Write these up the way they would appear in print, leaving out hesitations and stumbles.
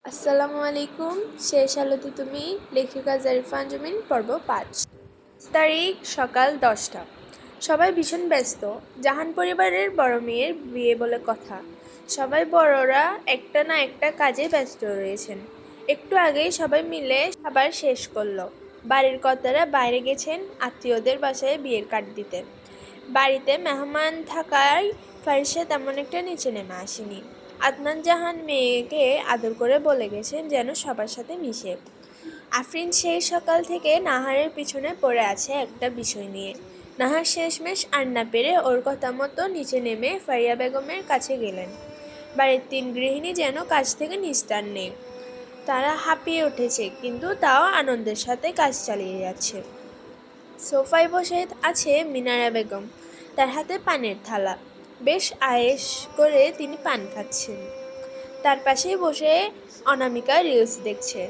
আসসালামু আলাইকুম। শেষ আলোতে তুমি, লেখিকা জারিফা আঞ্জুমিন, পর্ব 5। তারিখ সকাল 10টা। সবাই ভীষণ ব্যস্ত। জাহান পরিবারের বড় মেয়ের বিয়ে বলে কথা। সবাই বড়রা একটা না একটা কাজে ব্যস্ত রয়েছেন। একটু আগেই সবাই মিলে খাবার শেষ করলো। বাড়ির কর্তারা বাইরে গেছেন আত্মীয়দের বাসায় বিয়ের কার্ড দিতে। বাড়িতে মেহমান থাকায় ফারিসা তেমন একটা নিচে নেমে আসেনি। আদনান জাহান মেয়েকে আদর করে বলে গেছেন যেন সবার সাথে মিশে। আফরিন সেই সকাল থেকে নাহারের পিছনে পড়ে আছে একটা বিষয় নিয়ে। নাহার শেষমেশ আর না পেরে ওর কথা মতো নিচে নেমে ফারিয়া বেগমের কাছে গেলেন। বাড়ির 3 গৃহিণী যেন কাজ থেকে নিস্তার নেই। তারা হাঁপিয়ে উঠেছে, কিন্তু তাও আনন্দের সাথে কাজ চালিয়ে যাচ্ছে। সোফায় বসে আছে মিনারা বেগম, তার হাতে পানের থালা। বেশ আয়েশ করে তিনি পান খাচ্ছেন। তার পাশেই বসে অনামিকা রিলস দেখছে।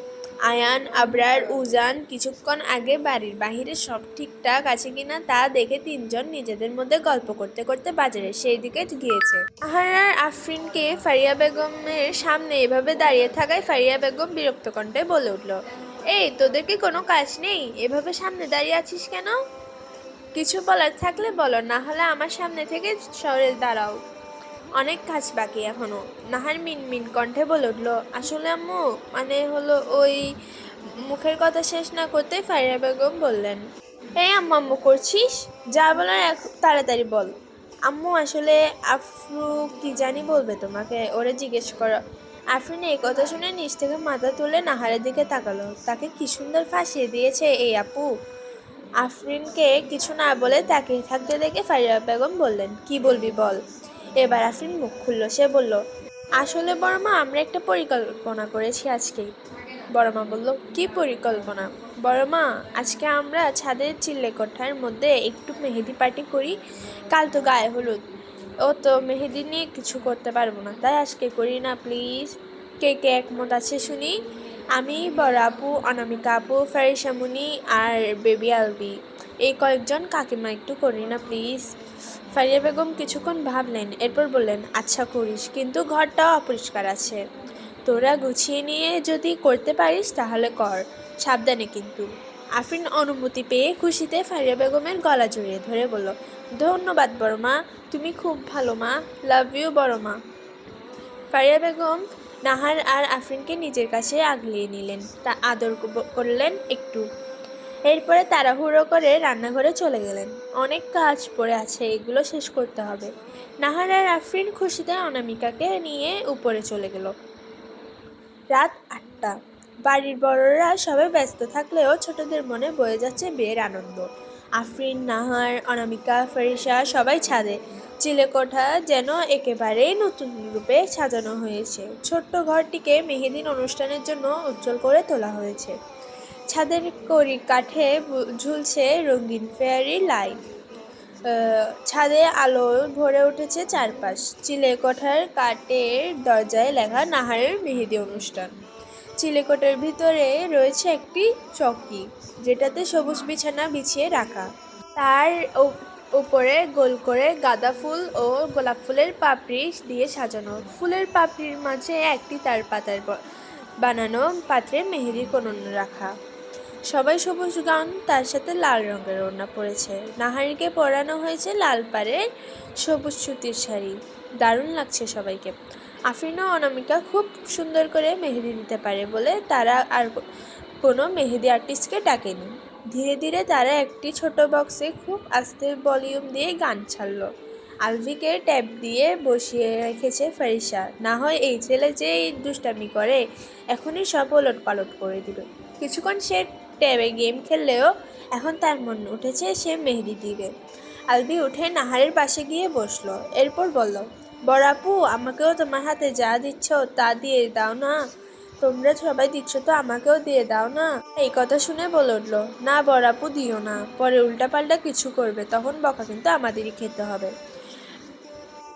আয়ান, আবরার, উজান কিছুক্ষণ আগে বাড়ির বাহিরে সব ঠিকঠাক আছে কিনা তা দেখে 3জন নিজেদের মধ্যে গল্প করতে করতে বাজারে সেই দিকে গিয়েছে। আহারার আফরিনকে ফারিয়া বেগমের সামনে এভাবে দাঁড়িয়ে থাকায় ফারিয়া বেগম বিরক্ত কণ্ঠে বলে উঠল, এই তোদের কি কোনো কাজ নেই? এভাবে সামনে দাঁড়িয়ে আছিস কেন? কিছু বলার থাকলে বলো, না হলে আমার সামনে থেকে সরে দাঁড়াও। অনেক কাজ বাকি এখনো। নাহার মিনমিন কণ্ঠে বলে উঠল, আসলে আম্মু হলো ওই। মুখের কথা শেষ না করতেই ফারিয়া বেগম বললেন, এই আম্মু আম্মু করছিস? যা বলার তাড়াতাড়ি বল। আম্মু আসলে আফরু কি জানি বলবে তোমাকে, ওরে জিজ্ঞেস করো। আফরিন এই কথা শুনে নিচ থেকে মাথা তুলে নাহারের দিকে তাকালো। তাকে কি সুন্দর ফাঁসিয়ে দিয়েছে এই আপু। আফরিনকে কিছু না বলে তাকিয়ে থাকতে দেখে ফারিয়া বেগম বললেন, কি বলবি বল। এবার আফরিন মুখ খুলল। সে বলল, আসলে বড়মা আমরা একটা পরিকল্পনা করেছি আজকেই। বড়মা বলল, কি পরিকল্পনা? বড়মা, আজকে আমরা ছাদের চিল্লেকোঠার মধ্যে একটু মেহেদি পার্টি করি। কাল তো গায়ে হলুদ, ও তো মেহেদি নিয়ে কিছু করতে পারবো না, তাই আজকে করি না প্লিজ। কে কে একমত আছে শুনি? আমি, বড় আপু, অনামিকা আপু, ফারিসামুনি আর বেবি আলবি, এই কয়েকজন কাকিমা একটু করি না প্লিজ। ফারিয়া বেগম কিছুক্ষণ ভাবলেন, এরপর বললেন, আচ্ছা করিস, কিন্তু ঘরটাও অপরিষ্কার আছে। তোরা গুছিয়ে নিয়ে যদি করতে পারিস তাহলে কর, সাবধানে কিন্তু। আফরিন অনুমতি পেয়ে খুশিতে ফারিয়া বেগমের গলা জড়িয়ে ধরে বলল, ধন্যবাদ বড় মা, তুমি খুব ভালো মা, লাভ ইউ বড় মা। ফারিয়া বেগম নাহার আর আফরিনকে নিজের কাছে আগলিয়ে নিলেন, তা আদর করলেন একটু। এরপরে তাড়াহুড়ো করে রান্নাঘরে চলে গেলেন। অনেক কাজ পড়ে আছে, এগুলো শেষ করতে হবে। নাহার আর আফরিন খুশিতে অনামিকাকে নিয়ে উপরে চলে গেল। রাত 8টা। বাড়ির বড়রা সবাই ব্যস্ত থাকলেও ছোটদের মনে বয়ে যাচ্ছে বিয়ের আনন্দ। আফরিন, নাহার, অনামিকা, ফারিসা সবাই ছাদে। চিলেকোঠা যেন একেবারেই নতুন রূপে সাজানো হয়েছে। ছোট্ট ঘরটিকে মেহেদিন অনুষ্ঠানের জন্য উজ্জ্বল করে তোলা হয়েছে। ছাদের কড়ি কাঠে ঝুলছে রঙিন ফেয়ারি লাইট। ছাদে আলো ভরে উঠেছে চারপাশ। চিলেকোঠার কাঠের দরজায় লেখা নাহারের মেহেদি অনুষ্ঠান। চিলেকোঠার ভিতরে রয়েছে একটি চৌকি, যেটাতে সবুজ বিছানা বিছিয়ে রাখা। তার উপরে গোল করে গাঁদা ফুল ও গোলাপ ফুলের পাপড়ি দিয়ে সাজানো। ফুলের পাপড়ির মাঝে একটি তার পাতার বানানো পাত্রে মেহেদির কোণন রাখা। সবাই সবুজ গাউন, তার সাথে লাল রঙের ওড়না পরেছে। নাহারিকে পরানো হয়েছে লাল পাড়ের সবুজ সুতির শাড়ি। দারুণ লাগছে সবাইকে। আফরিন ও অনামিকা খুব সুন্দর করে মেহেদি দিতে পারে বলে তারা আর কোনো মেহেদি আর্টিস্টকে ডাকেনি। ধীরে ধীরে তারা একটি ছোট বক্সে খুব আস্তে ভলিউম দিয়ে গান ছাড়ল। আলভিকে ট্যাব দিয়ে বসিয়ে রেখেছে ফারিসা, না হয় এই ছেলে যে দুষ্টামি করে এখনই সব ওলট পালট করে দিল। কিছুক্ষণ সে ট্যাবে গেম খেললেও এখন তার মন উঠেছে সে মেহেদি দিবে। আলবি উঠে নাহারের পাশে গিয়ে বসলো। এরপর বলল, বড় আপু, আমাকেও তোমার হাতে যা দিচ্ছ তা দিয়ে দাও না। তোমরা সবাই দিচ্ছ তো আমাকেও দিয়ে দাও না। এই কথা শুনে বলে উঠলো, না বড় আপু, দিও না, পরে উল্টাপাল্টা কিছু করবে, তখন বকা কিন্তু আমাদেরই খেতে হবে।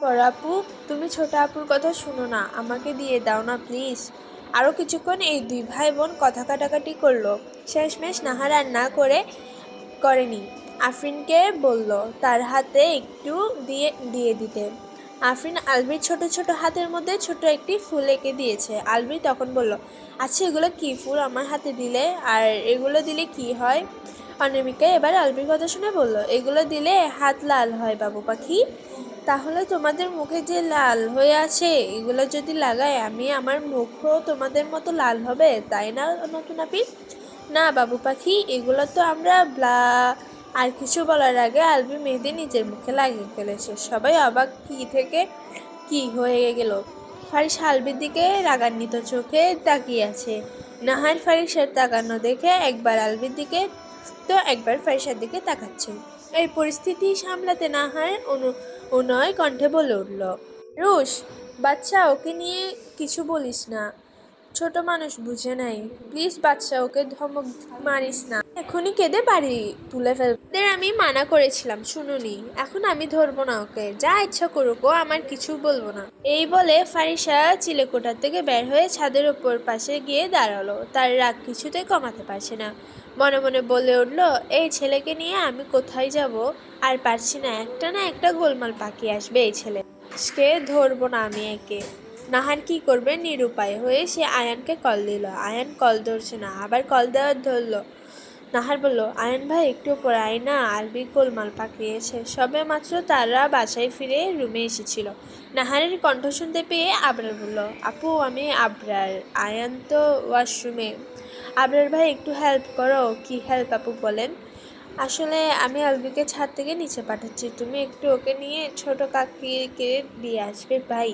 বড় আপু, তুমি ছোট আপুর কথা শুনো না, আমাকে দিয়ে দাও না প্লিজ। আরও কিছুক্ষণ এই 2 ভাই বোন কথা কাটাকাটি করলো। শেষমেশ নাহার আর না করেনি। আফরিনকে বলল তার হাতে একটু দিয়ে দিতে। আফরিন আলবির ছোট ছোট হাতের মধ্যে ছোট একটি ফুল এঁকে দিয়েছে। আলবি তখন বলল, আচ্ছা এগুলো কি ফুল আমার হাতে দিলে, আর এগুলো দিলে কি হয়? অনামিকা এবার আলবির কথা শুনে বলল, এগুলো দিলে হাত লাল হয় বাবু পাখি। তাহলে তোমাদের মুখে যে লাল হয়ে আছে এগুলো যদি লাগাই আমি, আমার মুখও তোমাদের মতো লাল হবে, তাই না নতুন আপি? না বাবু পাখি, এগুলো তো আমরা আর কিছু বলার আগে আলবি মেহেদি নিজের মুখে লাগিয়ে ফেলেছে। সবাই অবাক কি থেকে কি হয়ে গেল। ফারিস আলবির দিকে রাগান্বিত চোখে তাকিয়ে আছে। নাহার ফারিসের তাকানো দেখে একবার আলবির দিকে তো একবার ফারিসার দিকে তাকাচ্ছে। এই পরিস্থিতি সামলাতে নাহার অনুনয় কণ্ঠে বলে উঠল, রুশ বাচ্চা, ওকে নিয়ে কিছু বলিস না, ছোট মানুষ বুঝে নাই, প্লিজ বাচ্চা, ওকে ধমক মারিস না, এখনই কেঁদে বাড়ি তুলে ফেলবে। আমি মানা করেছিলাম শুনুনি, এখন আমি ধরবো না ওকে, যা ইচ্ছা করুক, ও আমার কিছু বলবো না। এই বলে ফারিসা চিলেকোঠার থেকে বের হয়ে ছাদের উপর পাশে গিয়ে দাঁড়ালো। তার রাগ কিছুতেই কমাতে পারছে না। মনে মনে বলে উঠলো, এই ছেলেকে নিয়ে আমি কোথায় যাব, আর পারছি না, একটা না একটা গোলমাল পাকিয়ে আসবে এই ছেলেকে ধরবো না আমি একে। নাহার কি করবে, নিরুপায় হয়ে সে আয়ানকে কল দিল। আয়ান কল ধরছে না, আবার কল দেওয়ার ধরলো। নাহার বলল, আয়ান ভাই একটু পরে আয় না, আলবি গোলমাল পাকিয়েছে। সবে মাত্র তারা বাসায় ফিরে রুমে এসেছিল। নাহারের কণ্ঠ শুনতে পেয়ে আবরার বলল, আপু আমি আবরার, আয়ান তো ওয়াশরুমে। আবরার ভাই একটু হেল্প করো। কি হেল্প আপু বলেন? আসলে আমি আলবিকে ছাদ থেকে নিচে পাঠাচ্ছি, তুমি একটু ওকে নিয়ে ছোট কাকিকে দিয়ে আসবে ভাই।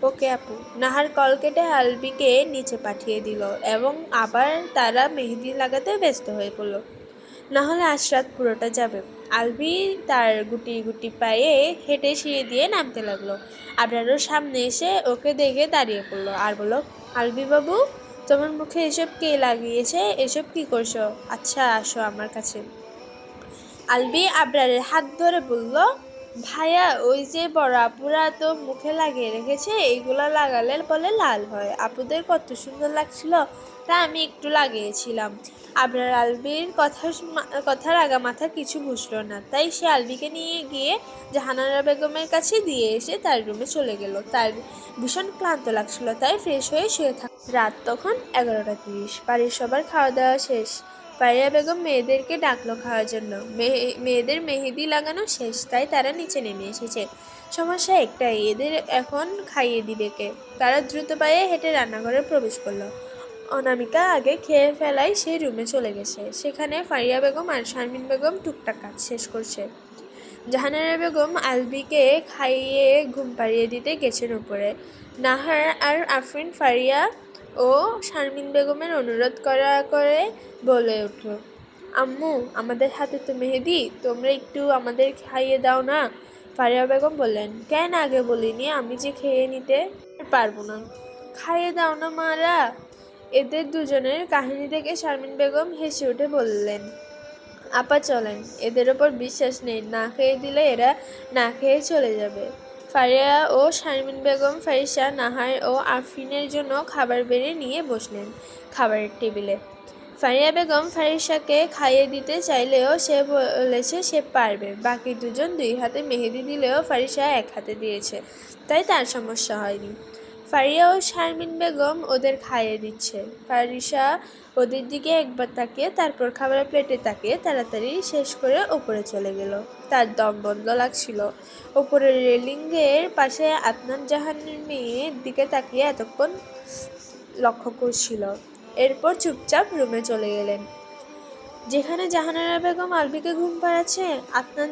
ওকে আপু। নাহার কল কেটে আলবিকে নিচে পাঠিয়ে দিল এবং আবার তারা মেহেদি লাগাতে ব্যস্ত হয়ে পড়ল। নাহলে আজ রাত পুরোটা যাবে। আলবি তার গুটি গুটি পায়ে হেঁটে সিঁড়ি দিয়ে নামতে লাগলো। আবরারও সামনে এসে ওকে দেখে দাঁড়িয়ে পড়লো আর বলল, আলবি বাবু, তোমার মুখে এসব কে লাগিয়েছে, এসব কি করছো? আচ্ছা আসো আমার কাছে। আলবি আবরারের হাত ধরে বলল, ভাইয়া ওই যে বড় আপুরা তো মুখে লাগিয়ে রেখেছে, এইগুলো লাগালে বলে লাল হয়, আপুদের কত সুন্দর লাগছিল, তা আমি একটু লাগিয়েছিলাম। আবরার আলবির কথার আগা মাথা কিছু বুঝলো না, তাই সে আলবিকে নিয়ে গিয়ে জাহানারা বেগমের কাছে দিয়ে এসে তার রুমে চলে গেল। তার ভীষণ ক্লান্ত লাগছিল, তাই ফ্রেশ হয়ে শুয়ে থাক। রাত তখন 11:30। বাড়ির সবার খাওয়া দাওয়া শেষ। ফারিয়া বেগম মেয়েদেরকে ডাকলো খাওয়ার জন্য। মেয়েদের মেহেদি লাগানো শেষ, তাই তারা নিচে নেমে এসেছে। সমস্যা একটাই, এদের এখন খাইয়ে দিবে কে? তারা দ্রুত পায়ে হেঁটে রান্নাঘরে প্রবেশ করলো। অনামিকা আগে খেয়ে ফেলায় সেই রুমে চলে গেছে। সেখানে ফারিয়া বেগম আর শারমিন বেগম টুকটাক কাজ শেষ করছে। জাহানারা বেগম আলবিকে খাইয়ে ঘুম পাড়িয়ে দিতে গেছেন উপরে। নাহার আর আফরিন ফারিয়া ও শারমিন বেগমের অনুরোধ করে বলে উঠল, আম্মু আমাদের হাতে তো মেহেদি, তোমরা একটু আমাদের খাইয়ে দাও না। ফারিয়া বেগম বললেন, কেন আগে বলিনি, আমি যে খেয়ে নিতে পারবো না। খাইয়ে দাও না মারা। এদের দুজনের কাহিনী দেখে শারমিন বেগম হেসে উঠে বললেন, আপা চলেন, এদের ওপর বিশ্বাস নেই, না খেয়ে দিলে এরা না খেয়ে চলে যাবে। ফারিয়া ও শারমিন বেগম ফারিসা, নাহার ও আফরিনের জন্য খাবার বেড়ে নিয়ে বসলেন খাবারের টেবিলে। ফারিয়া বেগম ফারিসাকে খাইয়ে দিতে চাইলেও সে বলেছে সে পারবে। বাকি দুজন দুই হাতে মেহেদি দিলেও ফারিসা এক হাতে দিয়েছে, তাই তার সমস্যা হয়নি। ফারিয়া ও শারমিন বেগম ওদের খাইয়ে দিচ্ছে। ফারিসা ওদের দিকে একবার তাকিয়ে তারপর খাবারের প্লেটে তাকিয়ে তাড়াতাড়ি শেষ করে ওপরে চলে গেল। তার দম বন্ধ লাগছিল। ওপরের রেলিংয়ের পাশে আদনান জাহানের মেয়ের দিকে তাকিয়ে এতক্ষণ লক্ষ্য করছিল। এরপর চুপচাপ রুমে চলে গেলেন। যেখানে জাহানারা বেগম আলবিকে ঘুম পাড়াচ্ছে, আদনান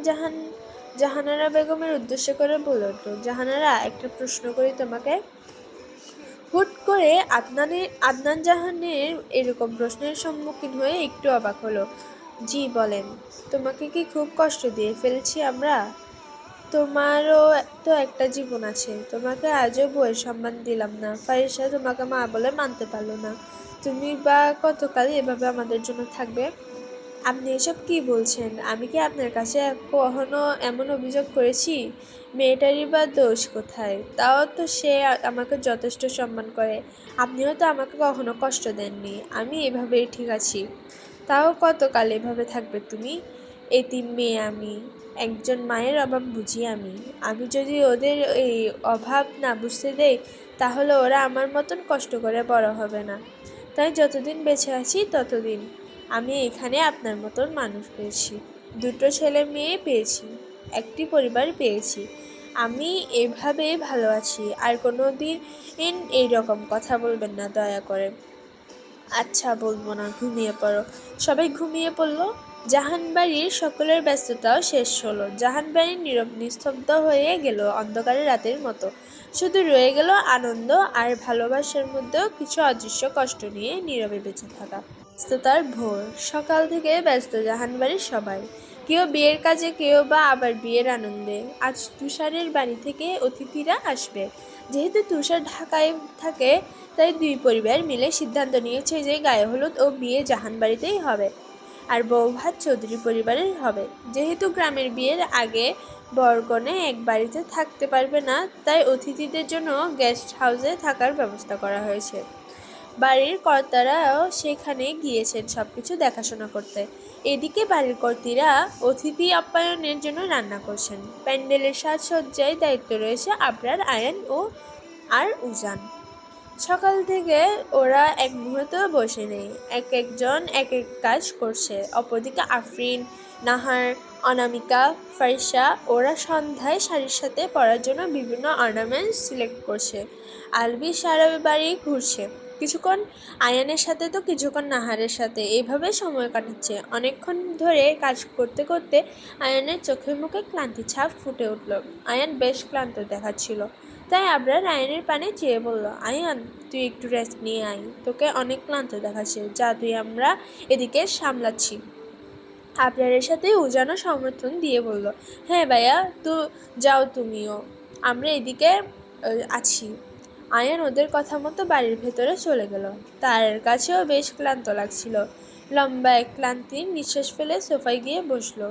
জাহানারা বেগমের উদ্দেশ্য করে বলে উঠল, জাহানারা একটা প্রশ্ন করি তোমাকে। হুট করে আদনান জাহানের এরকম প্রশ্নের সম্মুখীন হয়ে একটু অবাক হলো। জি বলেন। তোমাকে কি খুব কষ্ট দিয়ে ফেলছি আমরা? তোমারও তো একটা জীবন আছে, তোমাকে আজও বউয়ের সম্মান দিলাম না, ফারিসা তোমাকে মা বলে মানতে পারলো না, তুমি বা কতকাল এভাবে আমাদের জন্য থাকবে? আপনি এসব কি বলছেন? আমি কি আপনার কাছে কখনো এমন অভিযোগ করেছি? মেয়েটারই বা দোষ কোথায়? তাও তো সে আমাকে যথেষ্ট সম্মান করে। আপনিও তো আমাকে কখনো কষ্ট দেননি, আমি এভাবেই ঠিক আছি। তাও কতকাল এভাবে থাকবে তুমি? এতিম মেয়ে আমি, একজন মায়ের অভাব বুঝি আমি। আমি যদি ওদের এই অভাব না বুঝতে দেই তাহলে ওরা আমার মতন কষ্ট করে বড় হবে না। তাই যতদিন বেঁচে আছি ততদিন আমি এখানে আপনার মতন মানুষ পেয়েছি, দুটো ছেলে মেয়ে পেয়েছি, একটি পরিবার পেয়েছি। আমি এভাবে ভালো আছি, আর কোনো দিন এইরকম কথা বলবেন না দয়া করে। আচ্ছা বলবো না, ঘুমিয়ে পড়ো। সবাই ঘুমিয়ে পড়লো। জাহানবাড়ির সকলের ব্যস্ততাও শেষ হলো। জাহানবাড়ি নীরব নিস্তব্ধ হয়ে গেল অন্ধকারের রাতের মতো। শুধু রয়ে গেল আনন্দ আর ভালোবাসার মধ্যেও কিছু অদৃশ্য কষ্ট নিয়ে নীরবে বেঁচে থাকা। ব্যস্ততার ভোর। সকাল থেকে ব্যস্ত জাহানবাড়ির সবাই। কেউ বিয়ের কাজে, কেউ বা আবার বিয়ের আনন্দে। আজ তুষারের বাড়ি থেকে অতিথিরা আসবে। যেহেতু তুষার ঢাকায় থাকে তাই দুই পরিবার মিলে সিদ্ধান্ত নিয়েছে যে গায়ে হলুদ ও বিয়ে জাহানবাড়িতেই হবে, আর বৌভাত চৌধুরী পরিবারের হবে। যেহেতু গ্রামের বিয়ের আগে বরকনে এক বাড়িতে থাকতে পারবে না, তাই অতিথিদের জন্য গেস্ট হাউসে থাকার ব্যবস্থা করা হয়েছে। বাড়ির কর্তারাও সেখানে গিয়েছেন সবকিছু দেখাশোনা করতে। এদিকে বাড়ির কর্ত্রীরা অতিথি আপ্যায়নের জন্য রান্না করছেন। প্যান্ডেলের সাজসজ্জায় দায়িত্ব রয়েছে আবরার, আয়ান ও উজান। সকাল থেকে ওরা এক মুহূর্ত বসে নেই, একজন এক এক কাজ করছে। অপরদিকে আফরিন, নাহার, অনামিকা, ফারিসা ওরা সন্ধ্যায় শাড়ির সাথে পরার জন্য বিভিন্ন অর্নামেন্টস সিলেক্ট করছে। আলবি সারা বাড়ি ঘুরছে, কিছুক্ষণ আয়ানের সাথে তো কিছুক্ষণ নাহারের সাথে, এইভাবে সময় কাটাচ্ছে। অনেকক্ষণ ধরে কাজ করতে করতে আয়ানের চোখে মুখে ক্লান্তি ছাপ ফুটে উঠল। আয়ান বেশ ক্লান্ত দেখাচ্ছিল, তাই আবরার আয়ানের পানে চেয়ে বলল, আয়ান তুই একটু রেস্ট নিয়ে আয়, তোকে অনেক ক্লান্ত দেখাচ্ছে, যা তুই আমরা এদিকে সামলাচ্ছি। আবরারের সাথে উজানও সমর্থন দিয়ে বলল, হ্যাঁ ভাইয়া, যাও তুমিও, আমরা এদিকে আছি। আয়ান ওদের কথা মতো বাড়ির ভেতরে চলে গেল। তার কাছেও বেশ ক্লান্ত লাগছিল। লম্বা এক ক্লান্তির নিঃশ্বাস ফেলে সোফায় গিয়ে বসলো।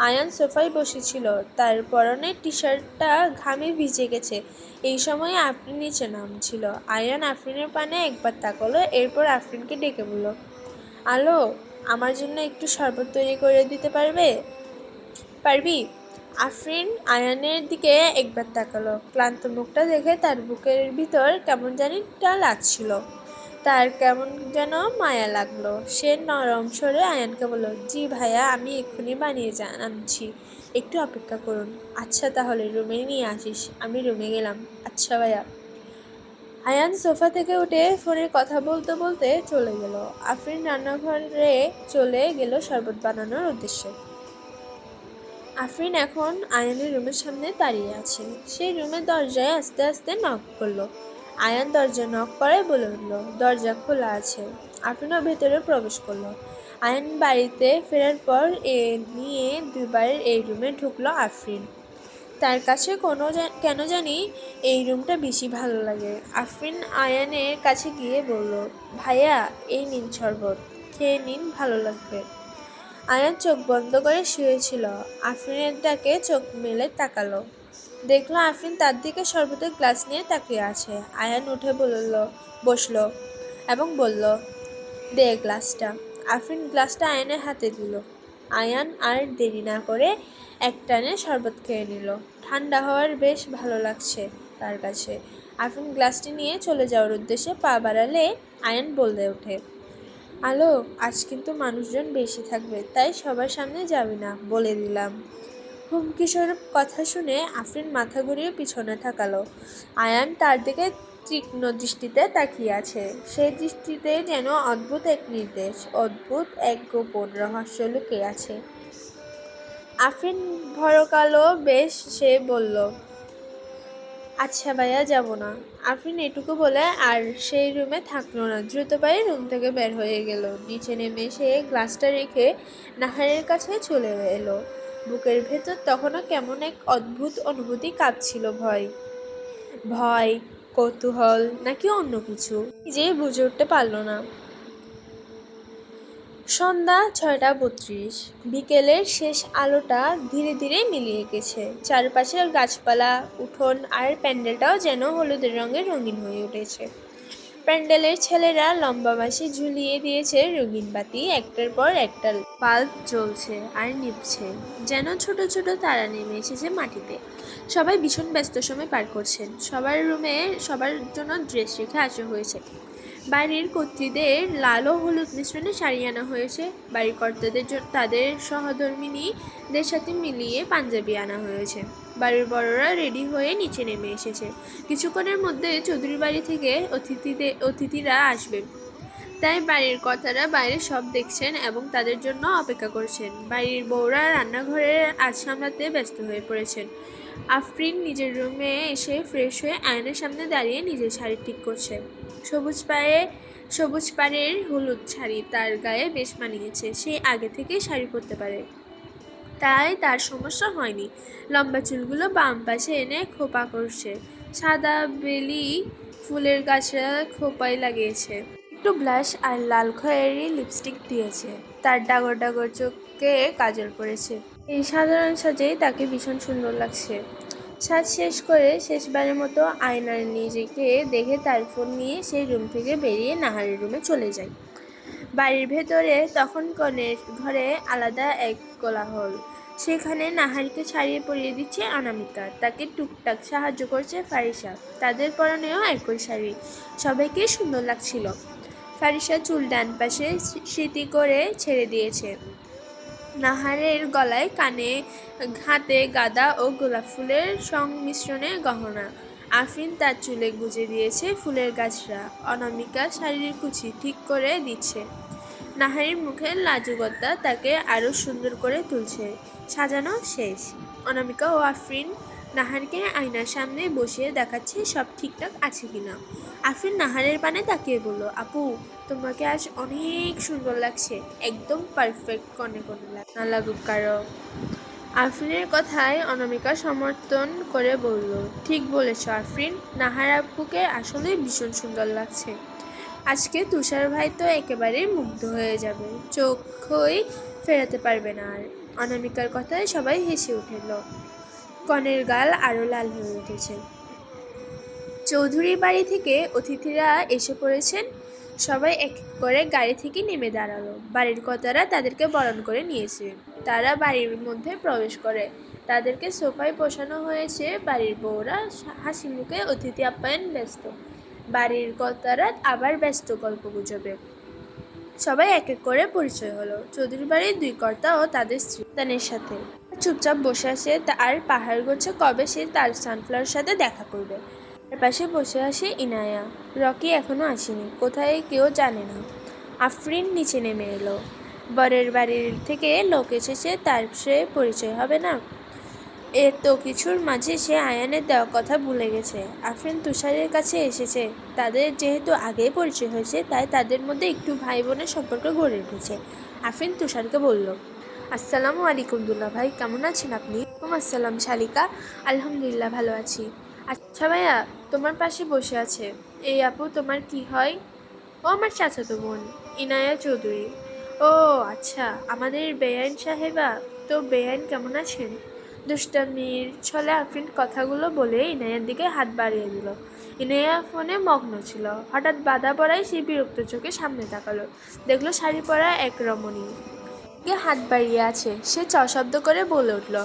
আয়ান সোফায় বসেছিল, তার পরনের টি শার্টটা ঘামে ভিজে গেছে। এই সময় আফরিন নিচে নামছিল। আয়ান আফরিনের পানে একবার তাকালো, এরপর আফরিনকে ডেকে বলল, আলো, আমার জন্য একটু শরবত তৈরি করে দিতে পারবি? আফরিন আয়ানের দিকে একবার তাকালো। ক্লান্ত মুখটা দেখে তার বুকের ভিতর কেমন জানি লাগছিল। তার কেমন যেন মায়া লাগলো। সে নরম স্বরে আয়ানকে বলল, জি ভাইয়া, আমি এক্ষুনি বানিয়ে আনছি, একটু অপেক্ষা করুন। আচ্ছা তাহলে রুমে নিয়ে আসিস। আমি রুমে গেলাম। আচ্ছা ভাইয়া। আয়ান সোফা থেকে উঠে ফোনে কথা বলতে বলতে চলে গেল। আফরিন রান্নাঘরে চলে গেল শরবত বানানোর উদ্দেশ্যে। আফরিন এখন আয়ানের রুমের সামনে দাঁড়িয়ে আছে। সেই রুমের দরজায় আস্তে আস্তে নক করলো। আয়ান দরজা নক করে বলে উঠল, দরজা খোলা আছে। আফরিনও ভেতরে প্রবেশ করলো। আয়ান বাড়িতে ফেরার পর নিয়ে দুবার এই রুমে ঢুকলো আফরিন। তার কাছে কেন জানি এই রুমটা বেশি ভালো লাগে। আফরিন আয়ানের কাছে গিয়ে বলল, ভাইয়া এই নিন শরবত, খেয়ে নিন, ভালো লাগবে। আয়ান চোখ বন্ধ করে শুয়েছিল। আফরিনের ডাকে চোখ মেলে তাকালো, দেখলো আফরিন তার দিকে শরবতের গ্লাস নিয়ে তাকিয়ে আছে। আয়ান উঠে বসলো এবং বলল, দে গ্লাসটা। আফরিন গ্লাসটা আয়ানের হাতে দিল। আয়ান আর দেরি না করে একটানে শরবত খেয়ে নিল। ঠান্ডা হওয়ার বেশ ভালো লাগছে তার কাছে। আফরিন গ্লাসটি নিয়ে চলে যাওয়ার উদ্দেশ্যে পা বাড়ালে আয়ান বলতে ওঠে, আলো, আজ কিন্তু মানুষজন বেশি থাকবে, তাই সবার সামনে যাবি না, বলে দিলাম। হুমকি স্বরূপ কথা শুনে আফরিন মাথা ঘুরিয়ে পিছনে তাকালো। আয়ান তার দিকে তীক্ষ্ণ দৃষ্টিতে তাকিয়ে আছে। সেই দৃষ্টিতে যেন অদ্ভুত এক নির্দেশ, অদ্ভুত এক গোপন রহস্য লুকিয়ে আছে। আফরিন ভরকালো বেশ, সে বলল, আচ্ছা ভাইয়া, যাব না। আফরিন এটুকু বলে আর সেই রুমে থাকলো না, দ্রুত পায়ে রুম থেকে বের হয়ে গেল। নিচে নেমে সে গ্লাসটা রেখে নাহারের কাছে চলে এলো। বুকের ভেতর তখনও কেমন এক অদ্ভুত অনুভূতি কাঁপছিল। ভয়, কৌতূহল নাকি অন্য কিছু, নিজেই বুঝে উঠতে পারল না। সন্ধ্যা 6:32। বিকেলের শেষ আলোটা ধীরে ধীরে মিলিয়ে গেছে। চারপাশের গাছপালা, উঠোন আর প্যান্ডেলটাও যেন হলুদের রঙে রঙিন হয়ে উঠেছে। প্যান্ডেলের ছেলেরা লম্বা বাঁশে ঝুলিয়ে দিয়েছে রঙিন বাতি, একটার পর একটা বাল্ব জ্বলছে আর নিভছে, যেন ছোট ছোট তারা নেমে এসেছে মাটিতে। সবাই ভীষণ ব্যস্ত সময় পার করছেন। সবার রুমে সবার জন্য ড্রেস রেখে আসা হয়েছে। বাড়ির কর্ত্রীদের লাল ও হলুদ মিশ্রণে শাড়ি আনা হয়েছে। বাড়ির কর্তাদের তাদের সহধর্মিণীদের সাথে মিলিয়ে পাঞ্জাবি আনা হয়েছে। বাড়ির বড়রা রেডি হয়ে নিচে নেমে এসেছে। কিছুক্ষণের মধ্যে চৌধুরী বাড়ি থেকে অতিথিরা আসবে, তাই বাড়ির কর্তারা বাইরে সব দেখছেন এবং তাদের জন্য অপেক্ষা করছেন। বাড়ির বউরা রান্নাঘরের আজ সামলাতে ব্যস্ত হয়ে পড়েছেন। আফরিন নিজের রুমে এসে ফ্রেশ হয়ে আয়নার সামনে দাঁড়িয়ে নিজের শাড়ি ঠিক করছে। সবুজ পাড়ের হলুদ শাড়ি তার গায়ে বেশ মানিয়েছে। সে আগে থেকেই শাড়ি পরতে পারে, তাই তার সমস্যা হয়নি। লম্বা চুলগুলো বাম পাশে এনে খোপা করছে। সাদা বেলি ফুলের গাছরা খোপায় লাগিয়েছে। একটু ব্লাশ আর লাল খয়েরি লিপস্টিক দিয়েছে। তার ডাগর ডাগর চোখে কাজল পড়েছে। এই সাধারণ সাজেই তাকে ভীষণ সুন্দর লাগছে। সাজ শেষ করে শেষবারের মতো আয়নার নিজেকে দেখে তার ফোন নিয়ে সেই রুম থেকে বেরিয়ে নাহারের রুমে চলে যায়। বাড়ির ভেতরে তখন কনের ঘরে আলাদা এক কোলাহল। সেখানে নাহারকে ছাড়িয়ে পরিয়ে দিচ্ছে অনামিকা, তাকে টুকটাক সাহায্য করছে ফারিসা। তাদের পরনেও একই শাড়ি, সবাইকে সুন্দর লাগছিল। ফারিসা চুল ডান পাশে স্মৃতি করে ছেড়ে দিয়েছে। নাহারের গলায়, কানে, হাতে গাঁদা ও গোলাপ ফুলের সংমিশ্রণে গহনা। আফরিন তার চুলে গুজে দিয়েছে ফুলের গাছরা। অনামিকা শাড়ির কুচি ঠিক করে দিচ্ছে। নাহারের মুখের লাজুকতা তাকে আরও সুন্দর করে তুলছে। সাজানো শেষ। অনামিকা ও আফরিন নাহারকে আয়নার সামনে বসিয়ে দেখাচ্ছে সব ঠিকঠাক আছে কিনা। আফরিন নাহারের পানে তাকিয়ে বলল, আপু, তোমাকে আজ অনেক সুন্দর লাগছে, একদম পারফেক্ট, কনে কনে না লাগুক কারো। আফরিনের কথায় অনামিকা সমর্থন করে বলল, ঠিক বলেছ আফরিন, নাহার আপুকে আসলেই ভীষণ সুন্দর লাগছে। আজকে তুষার ভাই তো একেবারে মুগ্ধ হয়ে যাবে, চোখই ফেরাতে পারবে না আর। অনামিকার কথায় সবাই হেসে উঠল। কনের গাল আরও লাল হয়ে উঠেছে। চৌধুরী বাড়ি থেকে অতিথিরা এসে পড়েছেন। সবাই এক করে গাড়ি থেকে নেমে দাঁড়ালো। বাড়ির কর্তারা তাদেরকে বরণ করে নিয়েছে। তারা বাড়ির মধ্যে প্রবেশ করে। তাদেরকে সোফায় বসানো হয়েছে। বাড়ির বউরা হাসি মুখে অতিথি আপ্যায়ন ব্যস্ত। বাড়ির কর্তারা আবার ব্যস্ত গল্পগুজবে। সবাই এক এক করে পরিচয় হলো। চৌধুরী বাড়ির দুই কর্তা ও তাদের স্ত্রী তানের সাথে চুপচাপ বসে আছে আর পাহাড় করছে কবে সে তার সানফ্লাওয়ার সাথে দেখা করবে। তার পাশে বসে আসে ইনায়া। রকি এখনো আসেনি, কোথায় কেউ জানে না। আফরিন নিচে নেমে এলো। বরের বাড়ির থেকে লোক এসেছে, তার সে পরিচয় হবে না? এত কিছুর মাঝে সে আয়ানের দেওয়া কথা ভুলে গেছে। আফরিন তুষারের কাছে এসেছে। তাদের যেহেতু আগেই পরিচয় হয়েছে, তাই তাদের মধ্যে একটু ভাই বোনের সম্পর্ক গড়ে উঠেছে। আফরিন তুষারকে বলল, আসসালামু আলাইকুম দুল্লা ভাই, কেমন আছেন আপনি? আসসালাম শালিকা, আলহামদুলিল্লাহ ভালো আছি। আচ্ছা ভাইয়া, তোমার পাশে বসে আছে এই আপু তোমার কি হয়? ও আমার চাচাতো বোন, ইনায়া চৌধুরী। ও আচ্ছা, আমাদের বেআইন সাহেবা। তো বেআইন কেমন আছেন? দুষ্টামির ছলে আফরিন কথাগুলো বলে ইনায়ার দিকে হাত বাড়িয়ে দিল। ইনায়া ফোনে মগ্ন ছিল। হঠাৎ বাধা পড়ায় সে বিরক্ত চোখে সামনে তাকালো। দেখলো শাড়ি পরা এক রমণী হাত বাড়িয়ে আছে। সে শব্দ করে বলে উঠল,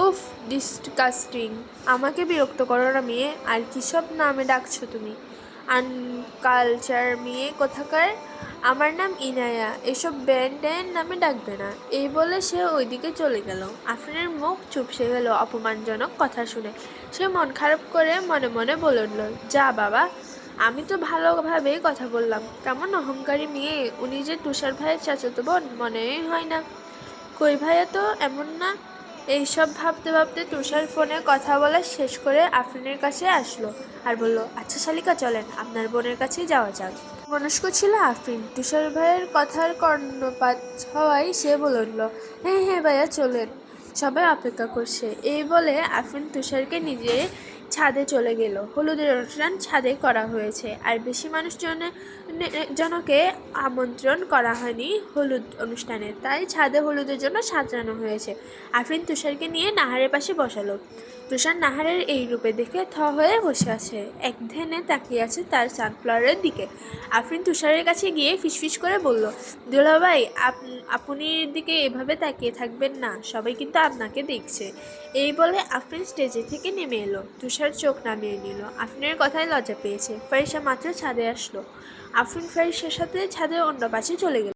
উফ, ডিসকাস্টিং, আমাকে বিরক্ত করো না মেয়ে। আর কী সব নামে ডাকছো তুমি? আনকালচার মেয়ে কোথাকার। আমার নাম ইনায়া, এসব ব্যান্ড নামে ডাকবে না। এই বলে সে ওইদিকে চলে গেল। আফরিনের মুখ চুপসে গেল অপমানজনক কথা শুনে। সে মন খারাপ করে মনে মনে বলে উঠল, যা বাবা, আমি তো ভালোভাবেই কথা বললাম। কেমন অহংকারী মেয়ে। উনি যে তুষার ভাইয়ের চাচাতো বোন মনেই হয় না। কই ভাইয়া তো এমন না। এইসব ভাবতে ভাবতে তুষার ফোনে কথা বলা শেষ করে আফরিনের কাছে আসলো আর বলল, আচ্ছা শালিকা, চলেন আপনার বোনের কাছেই যাওয়া যাক। মনস্ক ছিল আফরিন। তুষার ভাইয়ের কথার কর্ণপাত হওয়ায় সে বলে উঠল, হ্যাঁ হ্যাঁ ভাইয়া চলেন, সবাই অপেক্ষা করছে। এই বলে আফরিন তুষারকে নিজে ছাদে চলে গেল। হলুদের অনুষ্ঠান ছাদে করা হয়েছে আর বেশি মানুষজনের জনকে আমন্ত্রণ করা হয়নি হলুদ অনুষ্ঠানে, তাই ছাদে হলুদের জন্য সাজানো হয়েছে। আফরিন তুষারকে নিয়ে নাহারের পাশে বসালো। তুষার নাহারের এই রূপে দেখে থ হয়ে বসে আছে, এক ধ্যানে তাকিয়ে আছে তার সানফ্লাওয়ারের দিকে। আফরিন তুষারের কাছে গিয়ে ফিসফিস করে বলল, দুলাভাই, আপনি দিকে এভাবে তাকিয়ে থাকবেন না, সবাই কিন্তু আপনাকে দেখছে। এই বলে আফরিন স্টেজে থেকে নেমে এলো। তুষার চোখ নামিয়ে নিল। আফরিনের কথায় লজ্জা পেয়েছে। ফারিসা মাত্র ছাদে আসলো। আফরিন ফারিসার সাথে ছাদের অন্য পাশে চলে গেল।